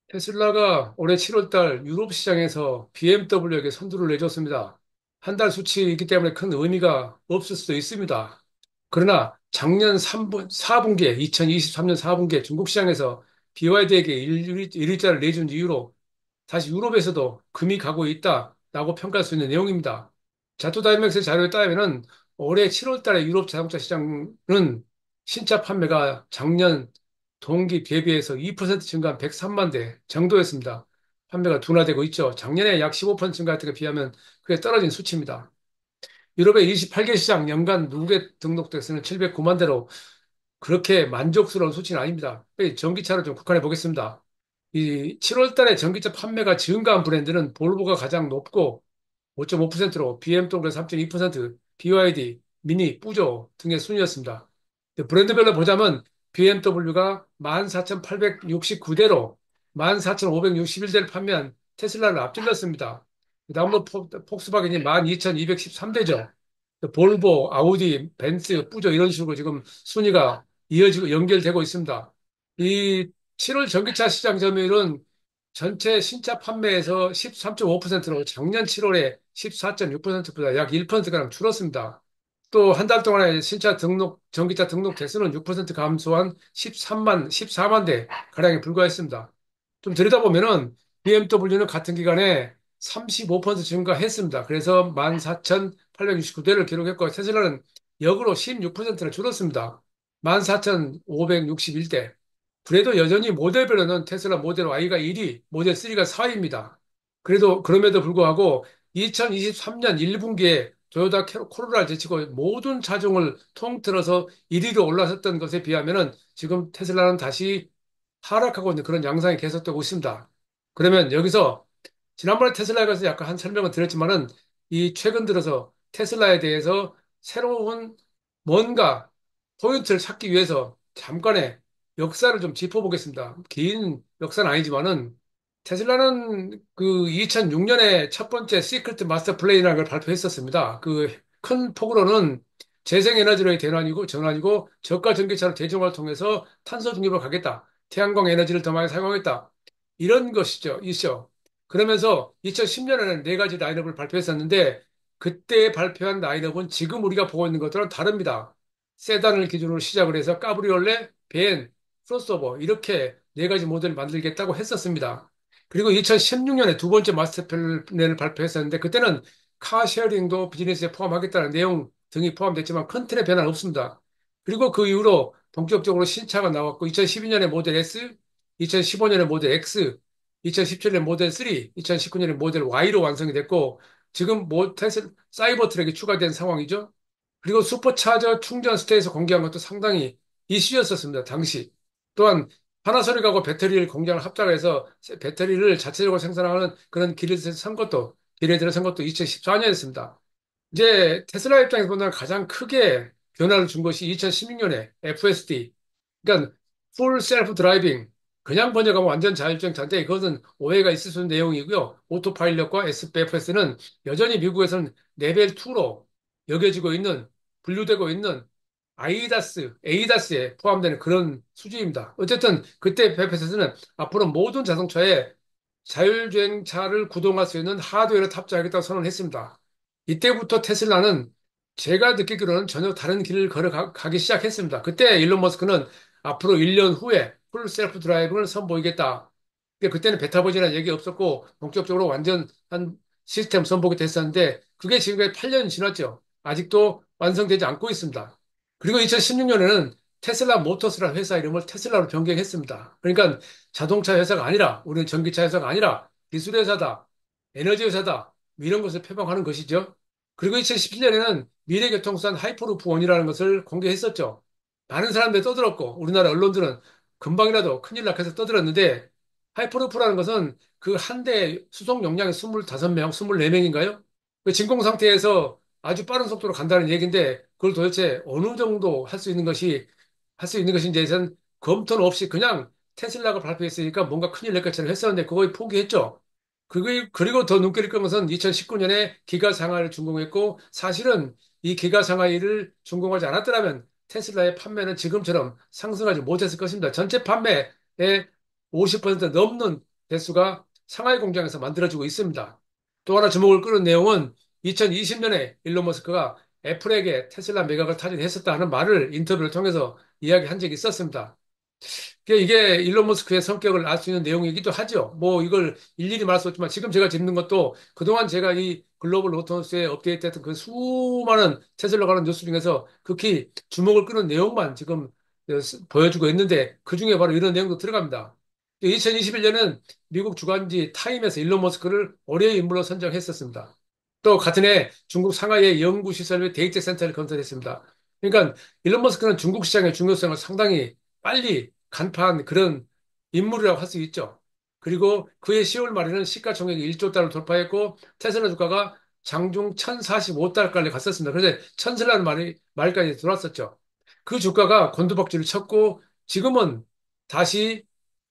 테슬라가 올해 7월 달 유럽 시장에서 BMW에게 선두를 내줬습니다. 한 달 수치이기 때문에 큰 의미가 없을 수도 있습니다. 그러나 작년 4분기에, 2023년 4분기에 중국 시장에서 BYD에게 1위자를 내준 이후로 다시 유럽에서도 금이 가고 있다라고 평가할 수 있는 내용입니다. 자투다이맥스 자료에 따르면 올해 7월 달에 유럽 자동차 시장은 신차 판매가 작년 동기 대비해서 2% 증가한 103만 대 정도였습니다. 판매가 둔화되고 있죠. 작년에 약 15% 증가했던 게 비하면 그게 떨어진 수치입니다. 유럽의 28개 시장 연간 누계 등록 대수는 709만 대로 그렇게 만족스러운 수치는 아닙니다. 전기차로 좀 국한해 보겠습니다. 이 7월 달에 전기차 판매가 증가한 브랜드는 볼보가 가장 높고 5.5%로 BMW 3.2%, BYD, 미니, 뿌조 등의 순이었습니다. 브랜드별로 보자면 BMW가 14,869대로 14,561대를 판매한 테슬라를 앞질렀습니다. 다음으로 폭스바겐이 12,213대죠. 볼보, 아우디, 벤츠, 뿌조 이런 식으로 지금 순위가 이어지고 연결되고 있습니다. 이 7월 전기차 시장 점유율은 전체 신차 판매에서 13.5%로 작년 7월에 14.6%보다 약 1%가량 줄었습니다. 또 한 달 동안에 전기차 등록 대수는 6% 감소한 14만 대 가량에 불과했습니다. 좀 들여다보면은 BMW는 같은 기간에 35% 증가했습니다. 그래서 14,869대를 기록했고 테슬라는 역으로 16%나 줄었습니다. 14,561대. 그래도 여전히 모델별로는 테슬라 모델 Y가 1위, 모델 3가 4위입니다. 그럼에도 불구하고 2023년 1분기에 토요타 코로나를 제치고 모든 차종을 통틀어서 1위로 올라섰던 것에 비하면은 지금 테슬라는 다시 하락하고 있는 그런 양상이 계속되고 있습니다. 그러면 여기서 지난번에 테슬라에 관해서 약간 한 설명을 드렸지만은 이 최근 들어서 테슬라에 대해서 새로운 뭔가 포인트를 찾기 위해서 잠깐의 역사를 좀 짚어보겠습니다. 긴 역사는 아니지만은 테슬라는 그 2006년에 첫 번째 시크릿 마스터 플랜이라는 걸 발표했었습니다. 그 큰 폭으로는 재생에너지로의 전환이고 저가 전기차로 대중화를 통해서 탄소 중립을 가겠다. 태양광 에너지를 더 많이 사용하겠다. 이런 것이죠. 있죠. 그러면서 2010년에는 네 가지 라인업을 발표했었는데 그때 발표한 라인업은 지금 우리가 보고 있는 것들은 다릅니다. 세단을 기준으로 시작을 해서 까브리올레, 벤, 크로스오버 이렇게 네 가지 모델을 만들겠다고 했었습니다. 그리고 2016년에 두 번째 마스터 플랜을 발표했었는데 그때는 카쉐어링도 비즈니스에 포함하겠다는 내용 등이 포함됐지만 큰 틀의 변화는 없습니다. 그리고 그 이후로 본격적으로 신차가 나왔고 2012년에 모델 S, 2015년에 모델 X, 2017년 모델 3, 2019년에 모델 Y로 완성이 됐고 지금 사이버 트랙이 추가된 상황이죠. 그리고 슈퍼차저 충전 스테이서 공개한 것도 상당히 이슈였었습니다. 당시. 또한 파나소닉하고 배터리를 공장을 합작해서 배터리를 자체적으로 생산하는 그런 기회들을 선 것도 2014년이었습니다. 이제 테슬라 입장에서 보면 가장 크게 변화를 준 것이 2016년에 FSD, 그러니까 풀 셀프 드라이빙, 그냥 번역하면 완전 자율주행차인데 그것은 오해가 있을 수 있는 내용이고요. 오토파일럿과 SPFS는 여전히 미국에서는 레벨 2로 여겨지고 있는, 분류되고 있는 에이다스에 포함되는 그런 수준입니다. 어쨌든 그때 FSS는 앞으로 모든 자동차에 자율주행차를 구동할 수 있는 하드웨어를 탑재하겠다고 선언했습니다. 이때부터 테슬라는 제가 느끼기로는 전혀 다른 길을 걸어가기 시작했습니다. 그때 일론 머스크는 앞으로 1년 후에 풀 셀프 드라이브를 선보이겠다. 그때는 베타 버전이라는 얘기 없었고 본격적으로 완전한 시스템 선보이 됐었는데 그게 지금까지 8년 지났죠. 아직도 완성되지 않고 있습니다. 그리고 2016년에는 테슬라 모터스라는 회사 이름을 테슬라로 변경했습니다. 그러니까 자동차 회사가 아니라 우리는 전기차 회사가 아니라 기술 회사다, 에너지 회사다 뭐 이런 것을 표방하는 것이죠. 그리고 2017년에는 미래교통수단 하이퍼루프 원이라는 것을 공개했었죠. 많은 사람들이 떠들었고 우리나라 언론들은 금방이라도 큰일 났해서 떠들었는데 하이퍼루프라는 것은 그 한 대 수송 용량이 25명, 24명인가요? 그 진공 상태에서 아주 빠른 속도로 간다는 얘기인데 그걸 도대체 어느 정도 할 수 있는 것인지에 대해서는 검토는 없이 그냥 테슬라가 발표했으니까 뭔가 큰일 날 것처럼 했었는데 그걸 포기했죠. 그리고 더 눈길을 끈 것은 2019년에 기가 상하이를 준공했고 사실은 이 기가 상하이를 준공하지 않았더라면 테슬라의 판매는 지금처럼 상승하지 못했을 것입니다. 전체 판매의 50% 넘는 대수가 상하이 공장에서 만들어지고 있습니다. 또 하나 주목을 끄는 내용은 2020년에 일론 머스크가 애플에게 테슬라 매각을 타진했었다는 말을 인터뷰를 통해서 이야기한 적이 있었습니다. 이게 일론 머스크의 성격을 알 수 있는 내용이기도 하죠. 뭐 이걸 일일이 말할 수 없지만 지금 제가 짚는 것도 그동안 제가 이 글로벌 로터스에 업데이트했던 그 수많은 테슬라 관련 뉴스 중에서 극히 주목을 끄는 내용만 지금 보여주고 있는데 그중에 바로 이런 내용도 들어갑니다. 2021년은 미국 주간지 타임에서 일론 머스크를 올해의 인물로 선정했었습니다. 또 같은 해 중국 상하이의 연구시설 및 대익재 센터를 건설했습니다. 그러니까 일론 머스크는 중국 시장의 중요성을 상당히 빨리 간파한 그런 인물이라고 할 수 있죠. 그리고 그해 10월 말에는 시가총액이 1조 달러 돌파했고 테슬라 주가가 장중 1045달러까지 갔었습니다. 그래서 천슬라는 말까지 들어왔었죠. 그 주가가 곤두박질을 쳤고 지금은 다시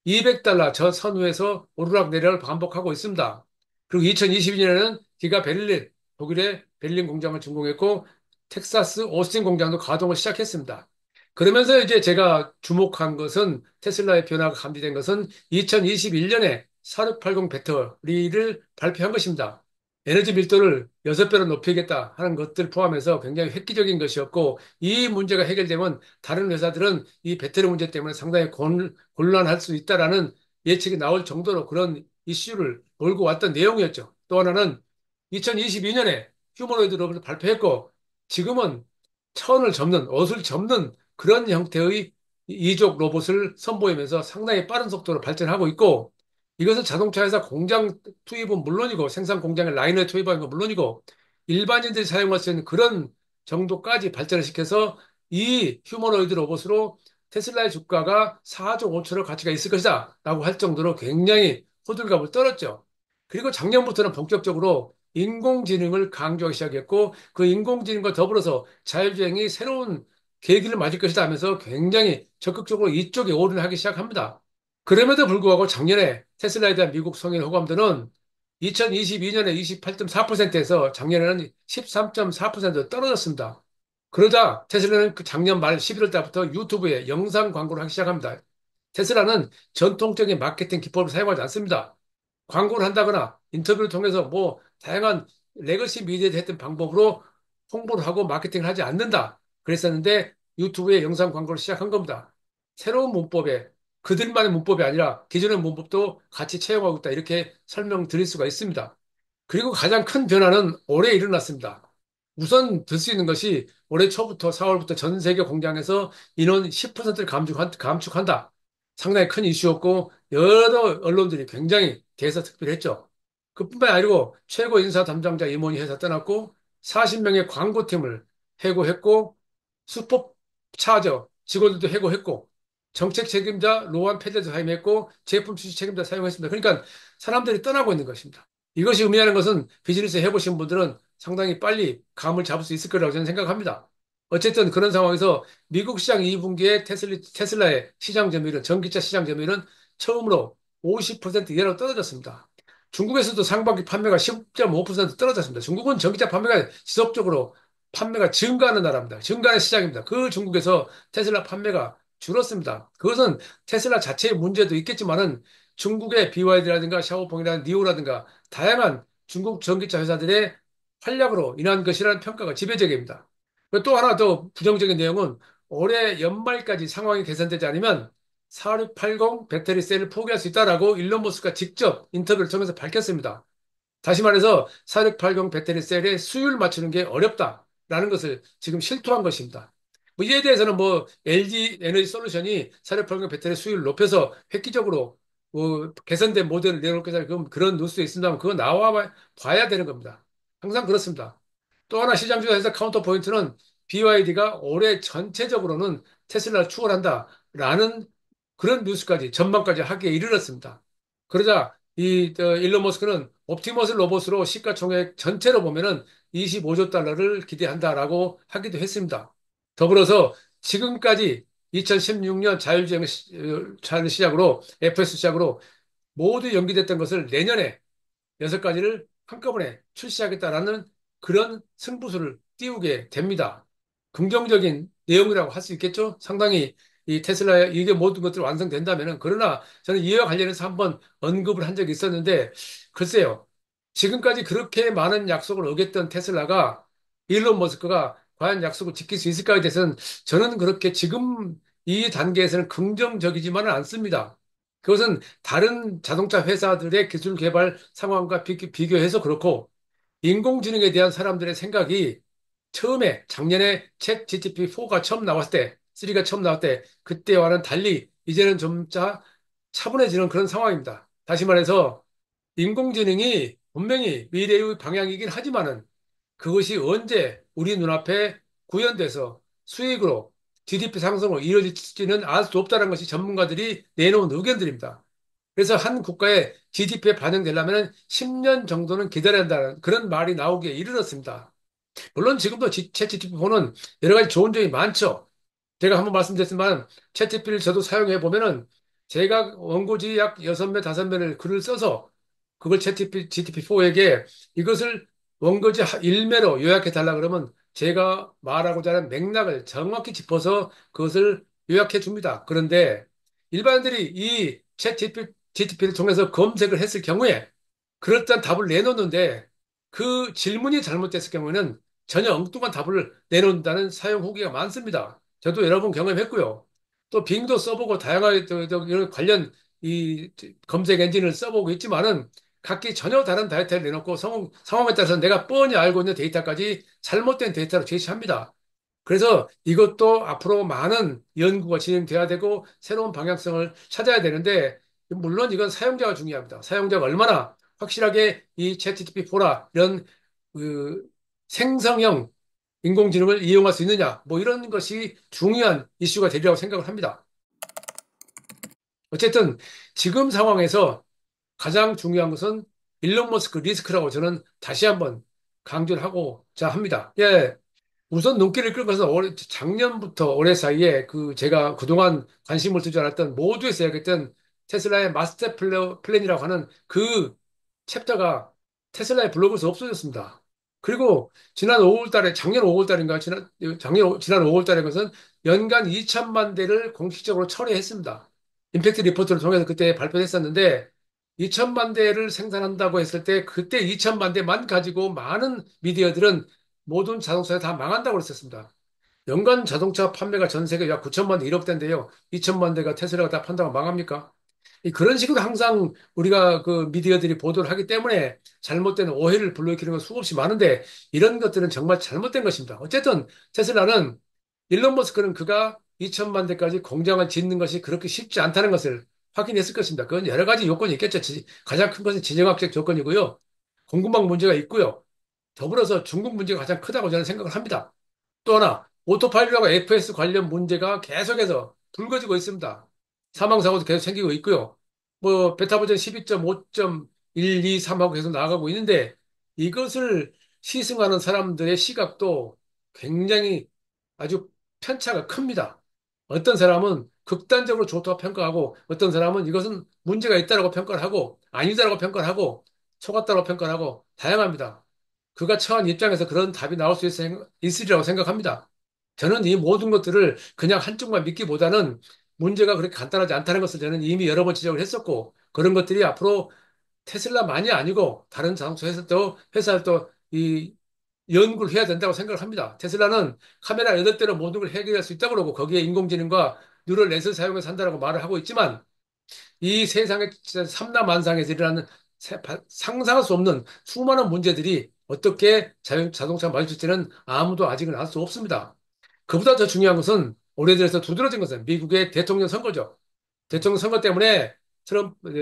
200달러 저 선후에서 오르락내리락 반복하고 있습니다. 그리고 2022년에는 기가 베를린, 독일의 베를린 공장을 준공했고 텍사스 오스틴 공장도 가동을 시작했습니다. 그러면서 이제 제가 주목한 것은 테슬라의 변화가 감지된 것은 2021년에 4680 배터리를 발표한 것입니다. 에너지 밀도를 6배로 높이겠다 하는 것들 포함해서 굉장히 획기적인 것이었고 이 문제가 해결되면 다른 회사들은 이 배터리 문제 때문에 상당히 곤란할 수 있다라는 예측이 나올 정도로 그런 이슈를 몰고 왔던 내용이었죠. 또 하나는 2022년에 휴머노이드 로봇을 발표했고 지금은 천을 접는 옷을 접는 그런 형태의 이족 로봇을 선보이면서 상당히 빠른 속도로 발전하고 있고 이것은 자동차 회사 공장 투입은 물론이고 생산 공장에 라인을 투입하는 건 물론이고 일반인들이 사용할 수 있는 그런 정도까지 발전을 시켜서 이 휴머노이드 로봇으로 테슬라의 주가가 4조 5천억 가치가 있을 것이다 라고 할 정도로 굉장히 호들갑을 떨었죠. 그리고 작년부터는 본격적으로 인공지능을 강조하기 시작했고 그 인공지능과 더불어서 자율주행이 새로운 계기를 맞을 것이다 하면서 굉장히 적극적으로 이쪽에 올인하기 시작합니다. 그럼에도 불구하고 작년에 테슬라에 대한 미국 성인 호감도는 2022년에 28.4%에서 작년에는 13.4% 떨어졌습니다. 그러자 테슬라는 그 작년 말 11월 달부터 유튜브에 영상 광고를 하기 시작합니다. 테슬라는 전통적인 마케팅 기법을 사용하지 않습니다. 광고를 한다거나 인터뷰를 통해서 뭐 다양한 레거시 미디어에 했던 방법으로 홍보를 하고 마케팅을 하지 않는다. 그랬었는데 유튜브에 영상 광고를 시작한 겁니다. 새로운 문법에 그들만의 문법이 아니라 기존의 문법도 같이 채용하고 있다. 이렇게 설명드릴 수가 있습니다. 그리고 가장 큰 변화는 올해 일어났습니다. 우선 들 수 있는 것이 올해 초부터 4월부터 전 세계 공장에서 인원 10%를 감축한다. 상당히 큰 이슈였고 여러 언론들이 굉장히 대서특필했죠. 그뿐만 아니고 최고 인사 담당자 임원이 회사 떠났고 40명의 광고팀을 해고했고 수법차저 직원들도 해고했고 정책 책임자 로한 페데도 사임했고 제품 수출 책임자 사용했습니다. 그러니까 사람들이 떠나고 있는 것입니다. 이것이 의미하는 것은 비즈니스 해보신 분들은 상당히 빨리 감을 잡을 수 있을 거라고 저는 생각합니다. 어쨌든 그런 상황에서 미국 시장 2분기에 테슬라의 시장 점유율은, 전기차 시장 점유율은 처음으로 50% 이하로 떨어졌습니다. 중국에서도 상반기 판매가 10.5% 떨어졌습니다. 중국은 전기차 판매가 지속적으로 판매가 증가하는 나라입니다. 증가하는 시장입니다. 그 중국에서 테슬라 판매가 줄었습니다. 그것은 테슬라 자체의 문제도 있겠지만은 중국의 BYD라든가 샤오펑이라든가 니오라든가 다양한 중국 전기차 회사들의 활약으로 인한 것이라는 평가가 지배적입니다. 또 하나 더 부정적인 내용은 올해 연말까지 상황이 개선되지 않으면 4680 배터리 셀을 포기할 수 있다라고 일론 머스크가 직접 인터뷰를 통해서 밝혔습니다. 다시 말해서 4680 배터리 셀의 수율 맞추는 게 어렵다라는 것을 지금 실토한 것입니다. 뭐 이에 대해서는 뭐 LG 에너지 솔루션이 4680 배터리 수율을 높여서 획기적으로 뭐 개선된 모델을 내놓을 것이다. 그런 뉴스도 있습니다만 그거 나와 봐야 되는 겁니다. 항상 그렇습니다. 또 하나 시장 조사에서 카운터 포인트는 BYD가 올해 전체적으로는 테슬라를 추월한다라는 그런 뉴스까지 전망까지 하기에 이르렀습니다. 그러자 일론 머스크는 옵티머스 로봇으로 시가총액 전체로 보면은 25조 달러를 기대한다라고 하기도 했습니다. 더불어서 지금까지 2016년 자율주행 차를 시작으로 FS 시작으로 모두 연기됐던 것을 내년에 6가지를 한꺼번에 출시하겠다라는 그런 승부수를 띄우게 됩니다. 긍정적인 내용이라고 할 수 있겠죠? 상당히 이 테슬라 이게 모든 것들이 완성된다면은 그러나 저는 이와 관련해서 한번 언급을 한 적이 있었는데 글쎄요. 지금까지 그렇게 많은 약속을 어겼던 테슬라가 일론 머스크가 과연 약속을 지킬 수 있을까에 대해서는 저는 그렇게 지금 이 단계에서는 긍정적이지만은 않습니다. 그것은 다른 자동차 회사들의 기술 개발 상황과 비교해서 그렇고 인공지능에 대한 사람들의 생각이 처음에 작년에 챗 GPT-4가 처음 나왔을 때, 3가 처음 나왔을 때, 그때와는 달리 이제는 좀 차분해지는 그런 상황입니다. 다시 말해서 인공지능이 분명히 미래의 방향이긴 하지만은 그것이 언제 우리 눈앞에 구현돼서 수익으로 GDP 상승으로 이어질지는 알 수 없다는 것이 전문가들이 내놓은 의견들입니다. 그래서 한 국가의 GDP에 반영되려면 10년 정도는 기다려야 한다는 그런 말이 나오기에 이르렀습니다. 물론 지금도 챗 GTP4는 여러 가지 좋은 점이 많죠. 제가 한번 말씀드렸지만 챗GPT를 저도 사용해 보면은 제가 원고지 약 6매, 5매를 글을 써서 그걸 챗GPT4에게 이것을 원고지 1매로 요약해 달라 그러면 제가 말하고자 하는 맥락을 정확히 짚어서 그것을 요약해 줍니다. 그런데 일반인들이 이 챗GPT를 통해서 검색을 했을 경우에 그럴듯한 답을 내놓는데 그 질문이 잘못됐을 경우에는 전혀 엉뚱한 답을 내놓는다는 사용 후기가 많습니다. 저도 여러 번 경험했고요. 또 빙도 써보고 다양하게 또 이런 관련 이 검색 엔진을 써보고 있지만은 각기 전혀 다른 데이터를 내놓고 상황에 따라서 내가 뻔히 알고 있는 데이터까지 잘못된 데이터로 제시합니다. 그래서 이것도 앞으로 많은 연구가 진행돼야 되고 새로운 방향성을 찾아야 되는데 물론 이건 사용자가 중요합니다. 사용자가 얼마나 확실하게 이 챗GPT4라 이런 그 생성형 인공지능을 이용할 수 있느냐 뭐 이런 것이 중요한 이슈가 되리라고 생각을 합니다. 어쨌든 지금 상황에서 가장 중요한 것은 일론 머스크 리스크라고 저는 다시 한번 강조를 하고자 합니다. 예, 우선 눈길을 끌고서 작년부터 올해 사이에 그 제가 그동안 관심을 두지 않았던 모두에서 이야기했던 테슬라의 마스터 플랜이라고 하는 그 챕터가 테슬라의 블로그에서 없어졌습니다. 그리고 지난 5월 달에, 작년 5월 달인가, 지난 5월 달에 것은 연간 2천만 대를 공식적으로 철회했습니다. 임팩트 리포트를 통해서 그때 발표했었는데 2천만 대를 생산한다고 했을 때 그때 2천만 대만 가지고 많은 미디어들은 모든 자동차가 다 망한다고 그랬었습니다. 연간 자동차 판매가 전 세계 약 9천만 대, 1억 대인데요. 2천만 대가 테슬라가 다 판다고 망합니까? 그런 식으로 항상 우리가 그 미디어들이 보도를 하기 때문에 잘못된 오해를 불러일으키는 건 수없이 많은데 이런 것들은 정말 잘못된 것입니다. 어쨌든 테슬라는 일론 머스크는 그가 2천만 대까지 공장을 짓는 것이 그렇게 쉽지 않다는 것을 확인했을 것입니다. 그건 여러 가지 요건이 있겠죠. 가장 큰 것은 지정학적 조건이고요. 공급망 문제가 있고요. 더불어서 중국 문제가 가장 크다고 저는 생각을 합니다. 또 하나, 오토파일럿하고 FS 관련 문제가 계속해서 불거지고 있습니다. 사망사고도 계속 생기고 있고요. 뭐, 베타 버전 12.5.123하고 계속 나가고 있는데, 이것을 시승하는 사람들의 시각도 굉장히 아주 편차가 큽니다. 어떤 사람은 극단적으로 좋다고 평가하고, 어떤 사람은 이것은 문제가 있다고 평가를 하고, 아니다라고 평가를 하고, 속았다고 평가를 하고, 다양합니다. 그가 처한 입장에서 그런 답이 나올 수 있으리라고 생각합니다. 저는 이 모든 것들을 그냥 한쪽만 믿기보다는 문제가 그렇게 간단하지 않다는 것을 저는 이미 여러 번 지적을 했었고, 그런 것들이 앞으로 테슬라만이 아니고 다른 자동차 회사도 이 연구를 해야 된다고 생각을 합니다. 테슬라는 카메라 8대로 모든 걸 해결할 수 있다고 그러고 거기에 인공지능과 뉴럴 넷을 사용해서 한다고 말을 하고 있지만 이 세상의 삼라만상에서 일어나는 상상할 수 없는 수많은 문제들이 어떻게 자동차 마주칠지는 아무도 아직은 알 수 없습니다. 그보다 더 중요한 것은 올해 들어서 두드러진 것은 미국의 대통령 선거죠. 대통령 선거 때문에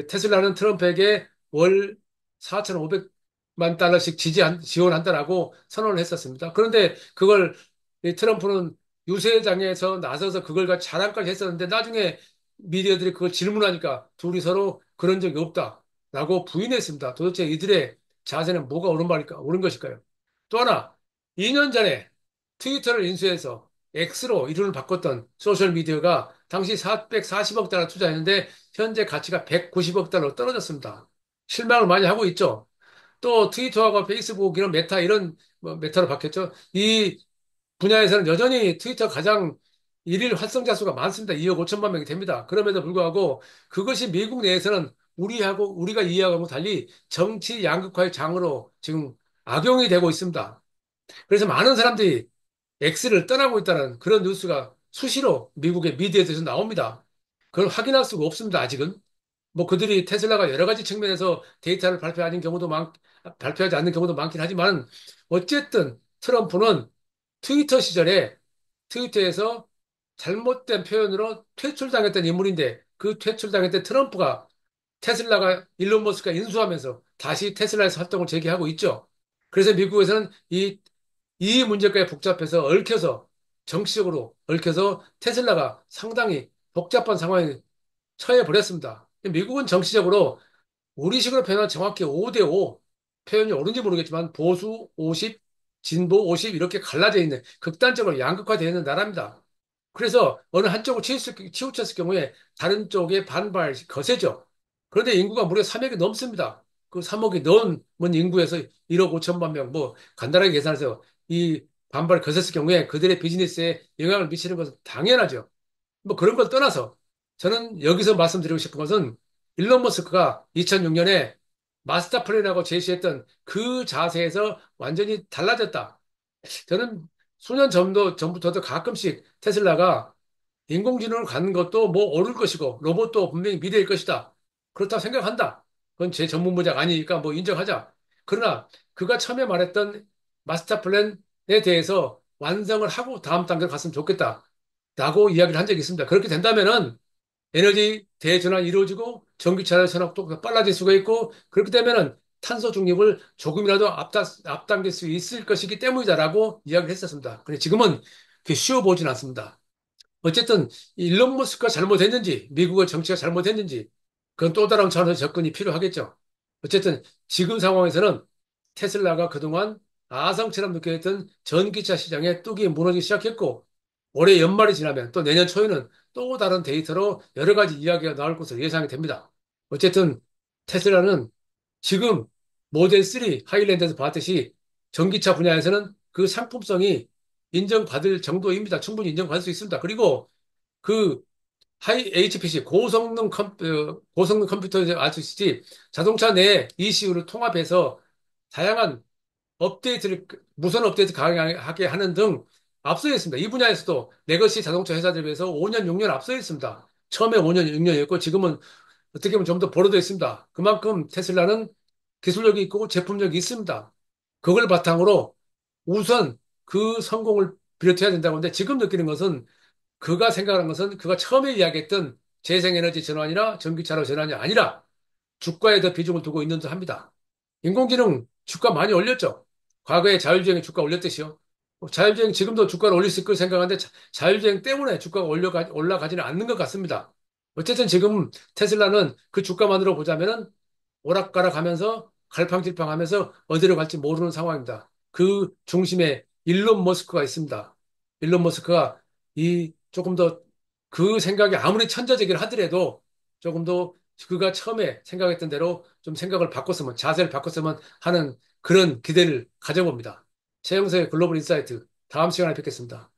테슬라는 트럼프에게 월 4,500만 달러씩 지원한다라고 선언을 했었습니다. 그런데 그걸 이 트럼프는 유세장에서 나서서 그걸 자랑까지 했었는데 나중에 미디어들이 그걸 질문하니까 둘이 서로 그런 적이 없다라고 부인했습니다. 도대체 이들의 자세는 뭐가 옳은 것일까요? 또 하나, 2년 전에 트위터를 인수해서 X로 이름을 바꿨던 소셜미디어가 당시 440억 달러 투자했는데 현재 가치가 190억 달러로 떨어졌습니다. 실망을 많이 하고 있죠. 또 트위터하고 페이스북 이런 메타 이런 뭐 메타로 바뀌었죠. 이 분야에서는 여전히 트위터 가장 일일 활성자 수가 많습니다. 2억 5천만 명이 됩니다. 그럼에도 불구하고 그것이 미국 내에서는 우리가 이해하고 달리 정치 양극화의 장으로 지금 악용이 되고 있습니다. 그래서 많은 사람들이 X를 떠나고 있다는 그런 뉴스가 수시로 미국의 미디어에서 나옵니다. 그걸 확인할 수가 없습니다. 아직은. 뭐 그들이 테슬라가 여러 가지 측면에서 데이터를 발표하지 않는 경우도 많긴 하지만 어쨌든 트럼프는 트위터 시절에 트위터에서 잘못된 표현으로 퇴출당했던 인물인데 그 퇴출당했던 트럼프가 테슬라가 일론 머스크가 인수하면서 다시 테슬라에서 활동을 재개하고 있죠. 그래서 미국에서는 이 문제까지 복잡해서 정치적으로 얽혀서 테슬라가 상당히 복잡한 상황에 처해 버렸습니다. 미국은 정치적으로 우리식으로 표현하면 정확히 5대5 표현이 옳은지 모르겠지만 보수 50, 진보 50 이렇게 갈라져 있는 극단적으로 양극화되어 있는 나라입니다. 그래서 어느 한쪽으로 치우쳤을 경우에 다른 쪽의 반발이 거세죠. 그런데 인구가 무려 3억이 넘습니다. 그 3억이 넘은 인구에서 1억 5천만 명, 뭐 간단하게 계산해서 이 반발이 거셌을 경우에 그들의 비즈니스에 영향을 미치는 것은 당연하죠. 뭐 그런 걸 떠나서 저는 여기서 말씀드리고 싶은 것은 일론 머스크가 2006년에 마스터 플랜이라고 제시했던 그 자세에서 완전히 달라졌다. 저는 수년 전부터도 가끔씩 테슬라가 인공지능을 갖는 것도 뭐 옳을 것이고 로봇도 분명히 미래일 것이다. 그렇다고 생각한다. 그건 제 전문 분야가 아니니까 뭐 인정하자. 그러나 그가 처음에 말했던 마스터 플랜에 대해서 완성을 하고 다음 단계로 갔으면 좋겠다. 라고 이야기를 한 적이 있습니다. 그렇게 된다면은 에너지 대전환이 이루어지고 전기차의 산업도 빨라질 수가 있고 그렇게 되면은 탄소 중립을 조금이라도 앞당길 수 있을 것이기 때문이다라고 이야기를 했었습니다. 근데 지금은 그게 쉬워 보진 않습니다. 어쨌든 일론 머스크가 잘못했는지 미국의 정치가 잘못했는지 그건 또 다른 차원의 접근이 필요하겠죠. 어쨌든 지금 상황에서는 테슬라가 그동안 아성처럼 느껴졌던 전기차 시장의 뚝이 무너지기 시작했고 올해 연말이 지나면 또 내년 초에는 또 다른 데이터로 여러 가지 이야기가 나올 것으로 예상이 됩니다. 어쨌든 테슬라는 지금 모델 3 하일랜드에서 봤듯이 전기차 분야에서는 그 상품성이 인정받을 정도입니다. 충분히 인정받을 수 있습니다. 그리고 그 HPC 고성능 컴퓨터에서 알 수 있듯이 자동차 내 ECU를 통합해서 다양한 무선 업데이트 가능하게 하는 등 앞서 있습니다. 이 분야에서도 레거시 자동차 회사들에 비해서 5년, 6년 앞서 있습니다. 처음에 5년, 6년이었고 지금은 어떻게 보면 좀 더 벌어져 있습니다. 그만큼 테슬라는 기술력이 있고 제품력이 있습니다. 그걸 바탕으로 우선 그 성공을 비롯해야 된다고 하는데 지금 느끼는 것은 그가 생각하는 것은 그가 처음에 이야기했던 재생에너지 전환이나 전기차로 전환이 아니라 주가에 더 비중을 두고 있는 듯 합니다. 인공지능 주가 많이 올렸죠. 과거에 자율주행이 주가 올렸듯이요. 자율주행 지금도 주가를 올릴 수 있을 생각하는데 자율주행 때문에 주가가 올라가지는 않는 것 같습니다. 어쨌든 지금 테슬라는 그 주가만으로 보자면은 오락가락하면서 갈팡질팡하면서 어디로 갈지 모르는 상황입니다. 그 중심에 일론 머스크가 있습니다. 일론 머스크가 이 조금 더 그 생각이 아무리 천재적이라 하더라도 조금 더 그가 처음에 생각했던 대로 좀 생각을 바꿨으면 자세를 바꿨으면 하는 그런 기대를 가져봅니다. 최영석의 글로벌 인사이트 다음 시간에 뵙겠습니다.